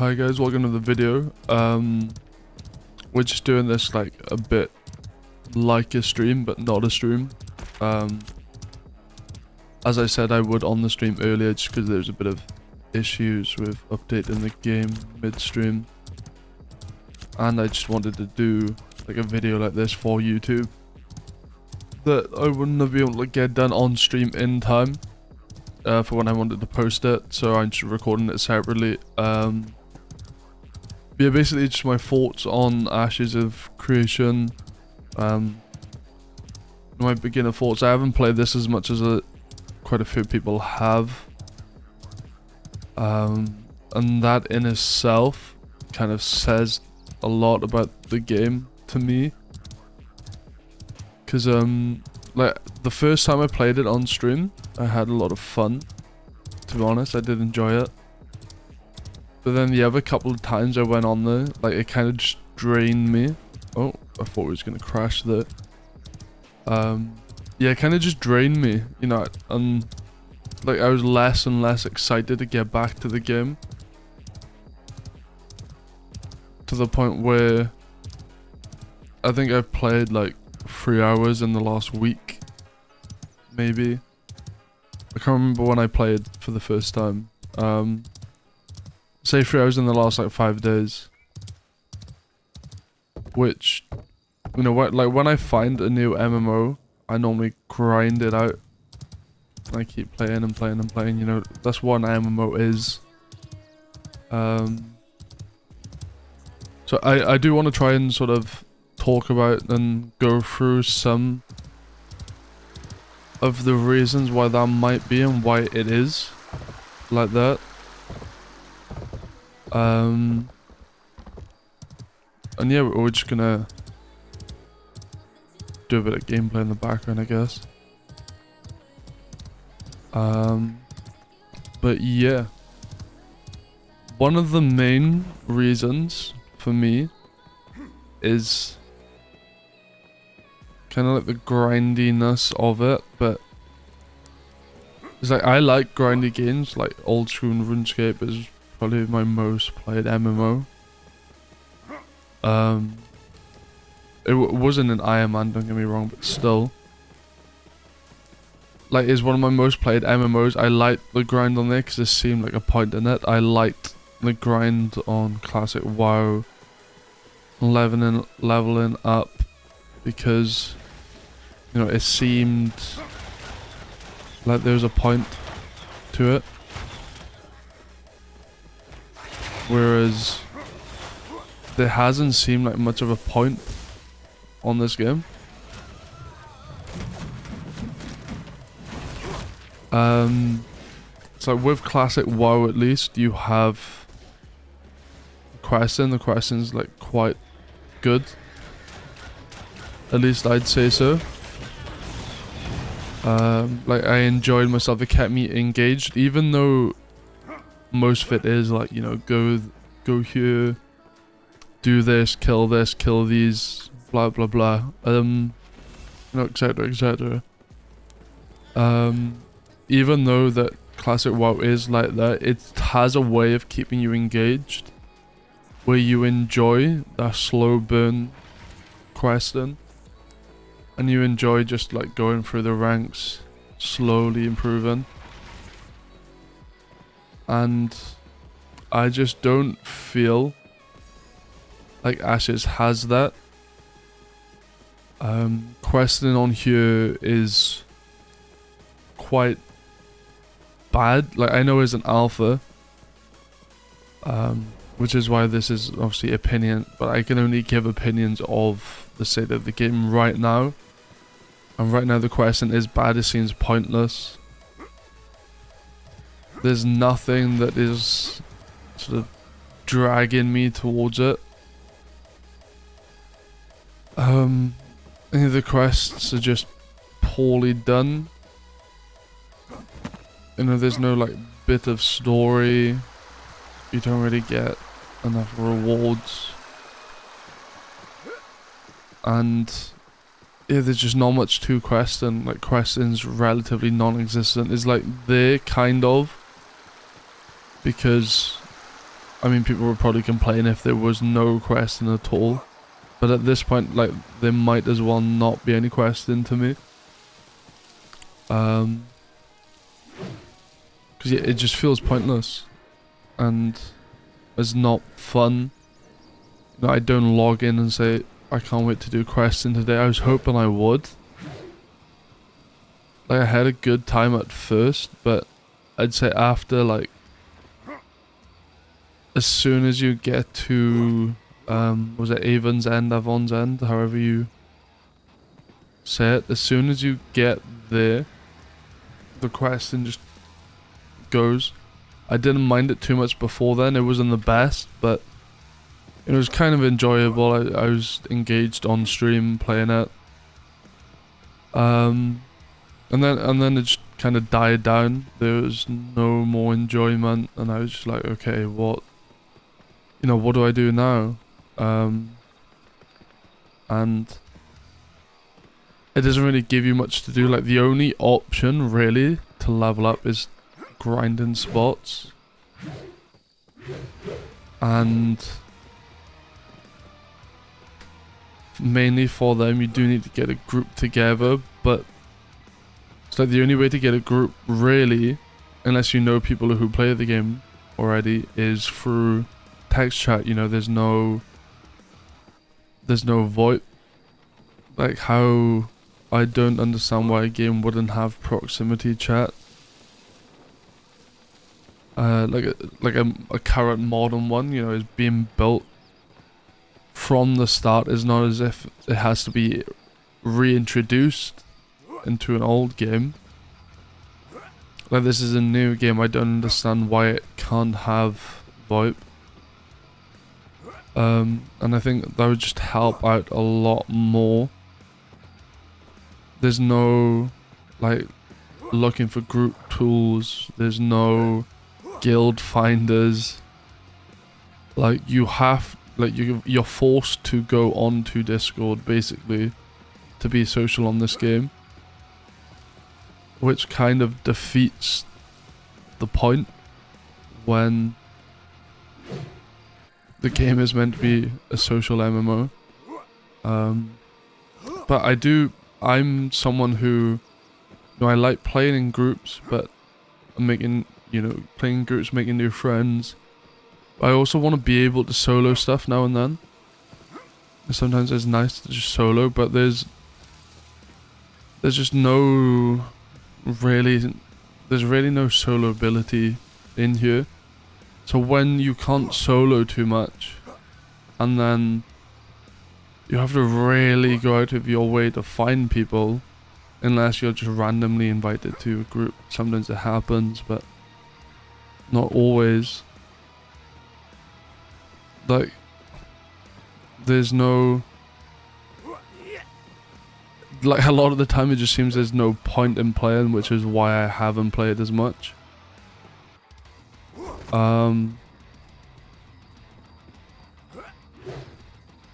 Hi guys, welcome to the video. We're just doing this like a bit like a stream, but not a stream. As I said I would on the stream earlier, just because there's a bit of issues with updating the game mid-stream. And I just wanted to do like a video like this for YouTube that I wouldn't have been able to get done on stream in time for when I wanted to post it, so I'm just recording it separately. Yeah, basically just my thoughts on Ashes of Creation. My beginner thoughts. I haven't played this as much as quite a few people have. And that in itself kind of says a lot about the game to me. Because like the first time I played it on stream, I had a lot of fun. To be honest, I did enjoy it. But then the other couple of times I went on there, like it kind of just drained me. Oh, I thought it was gonna crash there. Yeah, it kind of just drained me, you know, and like I was less and less excited to get back to the game. To the point where I think I've played like 3 hours in the last week, maybe. I can't remember when I played for the first time. Say 3 hours in the last like 5 days. Which, you know what, like when I find a new MMO, I normally grind it out. And I keep playing and playing and playing, you know, that's what an MMO is. So I do want to try and sort of talk about and go through some of the reasons why that might be and why it is like that. And yeah, we're just gonna do a bit of gameplay in the background, I guess. But yeah, one of the main reasons for me is kind of like the grindiness of it, but it's like I like grindy games, like old school RuneScape is probably my most played MMO. It wasn't an Iron Man, don't get me wrong, but still. Like, it's one of my most played MMOs. I liked the grind on there because there seemed like a point in it. I liked the grind on classic WoW, leveling up, because, you know, it seemed like there was a point to it. Whereas there hasn't seemed like much of a point on this game. So with classic WoW at least, you have questing. The questing's like quite good. At least I'd say so. Like I enjoyed myself, it kept me engaged, even though most of it is like, you know, go here, do this, kill these, blah blah blah, you know, etc etc. Even though that classic WoW is like that, it has a way of keeping you engaged, where you enjoy that slow burn questing, and you enjoy just like going through the ranks, slowly improving. And I just don't feel like Ashes has that. Questing on here is quite bad. Like, I know it's an alpha, which is why this is obviously opinion, but I can only give opinions of the state of the game right now. And right now the questing is bad, it seems pointless. There's nothing that is sort of dragging me towards it. Any of the quests are just poorly done. You know, there's no like bit of story. You don't really get enough rewards. And yeah, there's just not much to questing. Like, questing's relatively non-existent. It's like they're kind of, because I mean, people would probably complain if there was no questing at all. But at this point, like, there might as well not be any questing to me. Because yeah, it just feels pointless. And it's not fun. You know, I don't log in and say, I can't wait to do questing today. I was hoping I would. Like, I had a good time at first, but I'd say after, like, as soon as you get to, was it Avon's End, Avon's End, however you say it, as soon as you get there, the questing just goes. I didn't mind it too much before then. It wasn't the best, but it was kind of enjoyable. I was engaged on stream playing it. And then it just kind of died down. There was no more enjoyment, and I was just like, okay, what do I do now? And it doesn't really give you much to do. Like, the only option really to level up is grinding spots, and mainly for them you do need to get a group together, but it's like the only way to get a group really, unless you know people who play the game already, is through text chat. You know, there's no VoIP. Like, how I don't understand why a game wouldn't have proximity chat. Like a current modern one, you know, is being built from the start. Is not as if it has to be reintroduced into an old game. Like, this is a new game. I don't understand why it can't have VoIP. And I think that would just help out a lot more. There's no, like, looking for group tools. There's no guild finders. Like, you're forced to go onto Discord basically to be social on this game, which kind of defeats the point when the game is meant to be a social MMO. But I'm someone who, I like playing in groups, but playing in groups, making new friends. I also want to be able to solo stuff now and then. Sometimes it's nice to just solo, but there's just no there's really no solo ability in here. So when you can't solo too much, and then you have to really go out of your way to find people, unless you're just randomly invited to a group. Sometimes it happens, but not always. Like, there's no, like, a lot of the time it just seems there's no point in playing, which is why I haven't played as much.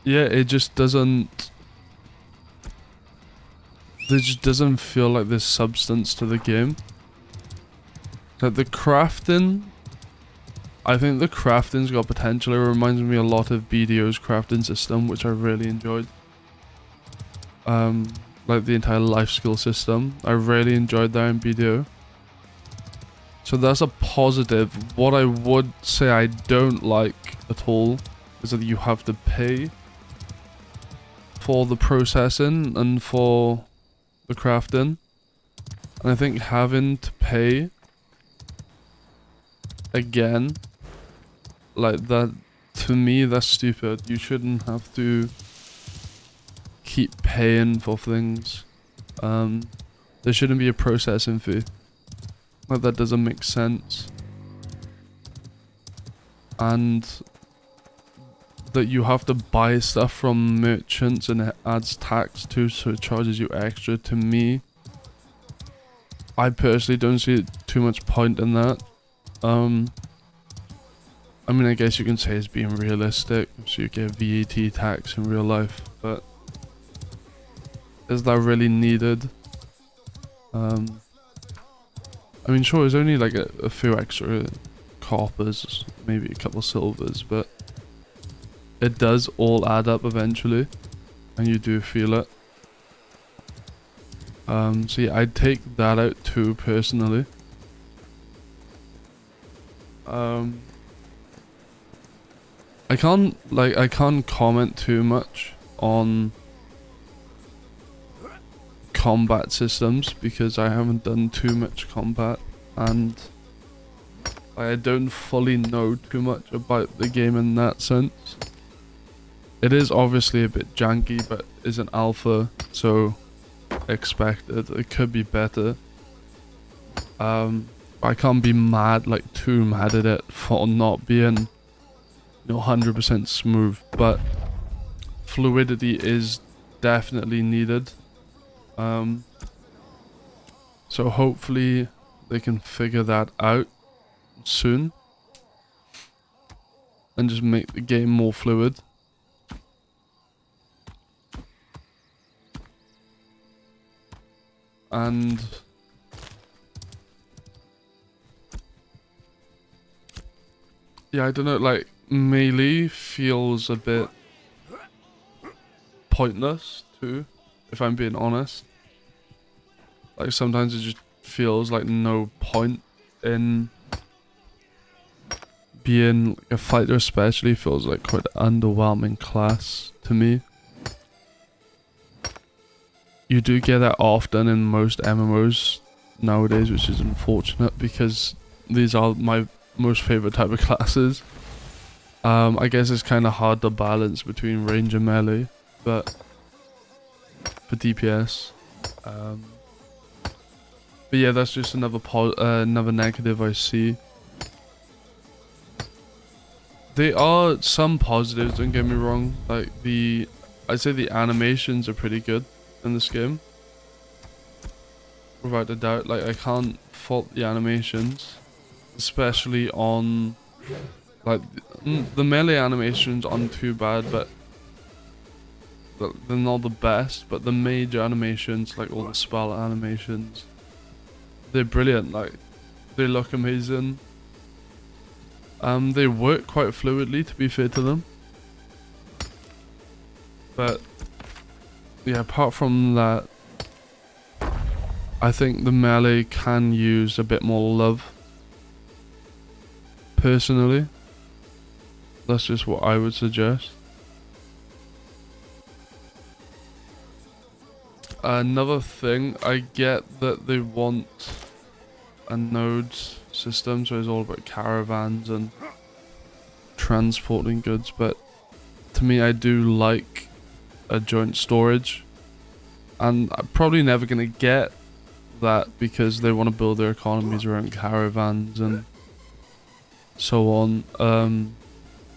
Yeah, it just doesn't, there just doesn't feel like there's substance to the game. Like, the crafting, I think the crafting's got potential. It reminds me a lot of BDO's crafting system, which I really enjoyed. Like the entire life skill system, I really enjoyed that in BDO. So that's a positive. What I would say I don't like at all is that you have to pay for the processing and for the crafting. And I think having to pay again, like that, to me, that's stupid. You shouldn't have to keep paying for things. There shouldn't be a processing fee. Like, that doesn't make sense. And that you have to buy stuff from merchants and it adds tax too, so it charges you extra. To me, I personally don't see too much point in that. I mean, I guess you can say it's being realistic, so you get VAT tax in real life, but is that really needed? I mean, sure, it's only like a few extra coppers, maybe a couple silvers, but it does all add up eventually, and you do feel it. So yeah, I'd take that out too, personally. I can't comment too much on combat systems because I haven't done too much combat, and I don't fully know too much about the game in that sense. It is obviously a bit janky, but is an alpha, so expected. It could be better. I can't be mad, like too mad at it for not being 100% smooth, but fluidity is definitely needed. So hopefully they can figure that out soon and just make the game more fluid. And yeah, I don't know, like melee feels a bit pointless too, if I'm being honest. Like sometimes it just feels like no point in being a fighter, especially feels like quite an underwhelming class to me. You do get that often in most MMOs nowadays, which is unfortunate because these are my most favorite type of classes. I guess it's kind of hard to balance between range and melee, but for DPS. But yeah, that's just another negative I see. There are some positives, don't get me wrong. Like I'd say the animations are pretty good in this game, without a doubt. Like I can't fault the animations, especially on like the melee animations aren't too bad, but they're not the best. But the major animations, like all the spell animations, they're brilliant. Like they look amazing. They work quite fluidly, to be fair to them. But yeah, apart from that, I think the melee can use a bit more love. Personally, that's just what I would suggest. Another thing, I get that they want a nodes system, so it's all about caravans and transporting goods, but to me I do like a joint storage, and I'm probably never going to get that because they want to build their economies around caravans and so on.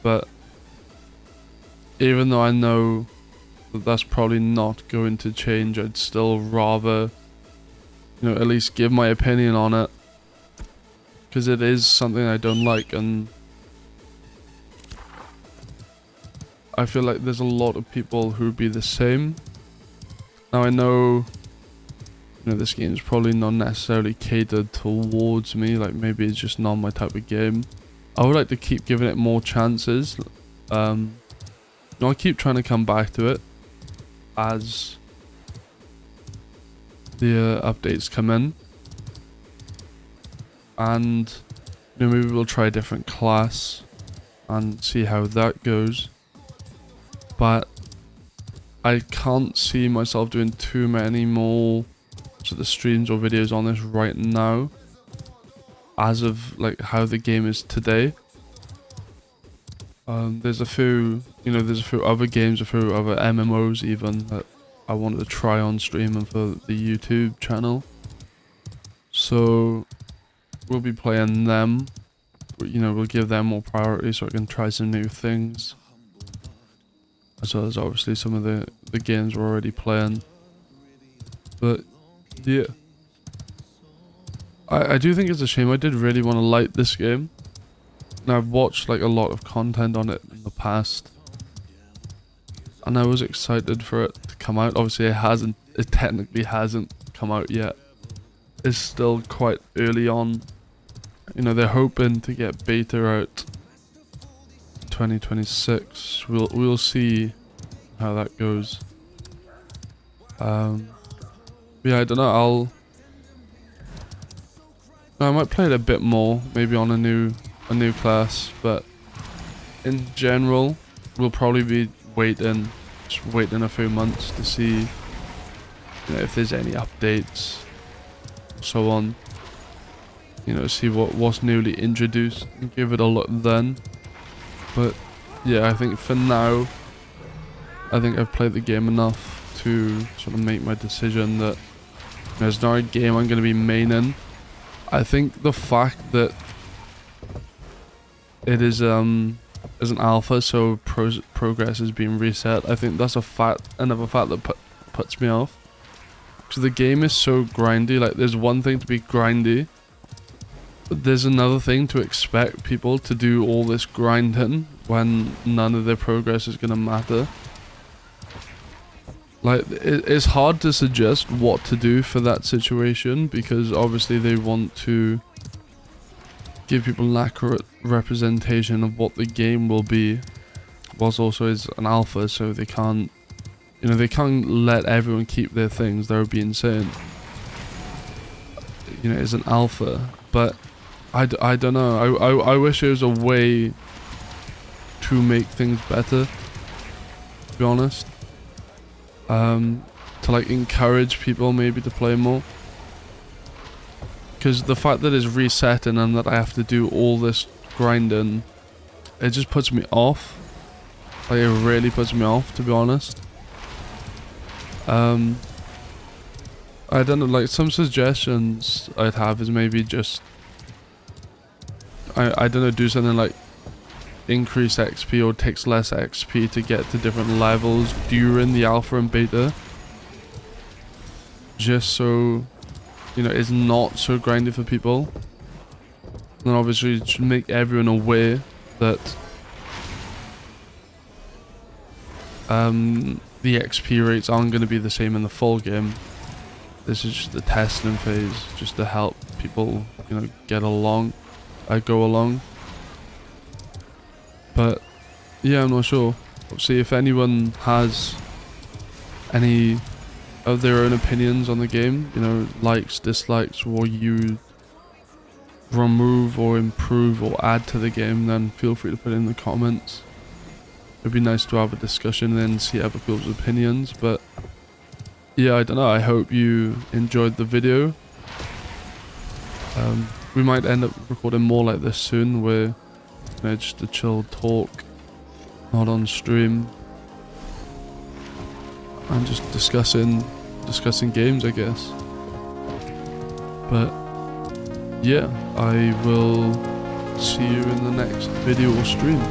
But even though I know that that's probably not going to change, I'd still rather at least give my opinion on it, because it is something I don't like, and I feel like there's a lot of people who'd be the same. Now I know, this game is probably not necessarily catered towards me, like maybe it's just not my type of game. I would like to keep giving it more chances. I'll keep trying to come back to it as the updates come in. And maybe we'll try a different class and see how that goes. But I can't see myself doing too many more sort of streams or videos on this right now, as of like how the game is today. There's a few other games, a few other MMOs even that I wanted to try on stream and for the YouTube channel. So we'll be playing them. We'll give them more priority so I can try some new things, as well as obviously some of the games we're already playing. But yeah, I do think it's a shame. I did really want to like this game, and I've watched like a lot of content on it in the past, and I was excited for it to come out. Obviously it technically hasn't come out yet. It's still quite early on. They're hoping to get beta out 2026. We'll see how that goes. Yeah, I don't know. I might play it a bit more, maybe on a new class, but in general, we'll probably be just waiting a few months to see, if there's any updates, so on. See what's newly introduced and give it a look then. But yeah, I think for now, I think I've played the game enough to sort of make my decision that it's not a game I'm going to be maining. I think the fact that it is as an alpha, so progress is being reset, I think that's another fact that puts me off. Because the game is so grindy. Like, there's one thing to be grindy, but there's another thing to expect people to do all this grinding when none of their progress is going to matter. Like, it's hard to suggest what to do for that situation, because obviously they want to give people an accurate representation of what the game will be, whilst also is an alpha, so they can't, they can't let everyone keep their things. That would be insane. It's an alpha, but I don't know. I wish there was a way to make things better, to be honest. To like encourage people maybe to play more. Because the fact that it's resetting and that I have to do all this grinding, it just puts me off. Like, it really puts me off, to be honest. I don't know, like, some suggestions I'd have is maybe just, I don't know, do something like increase XP or takes less XP to get to different levels during the alpha and beta. Just so, it's not so grindy for people. And obviously it should make everyone aware that the XP rates aren't going to be the same in the full game. This is just the testing phase, just to help people, get along, go along. But yeah, I'm not sure. Obviously, if anyone has any of their own opinions on the game, likes, dislikes, what you remove or improve or add to the game, then feel free to put it in the comments. It'd be nice to have a discussion and then see other people's opinions. But yeah, I don't know. I hope you enjoyed the video. We might end up recording more like this soon, where just a chill talk, not on stream, and just discussing games, I guess. But yeah, I will see you in the next video or stream.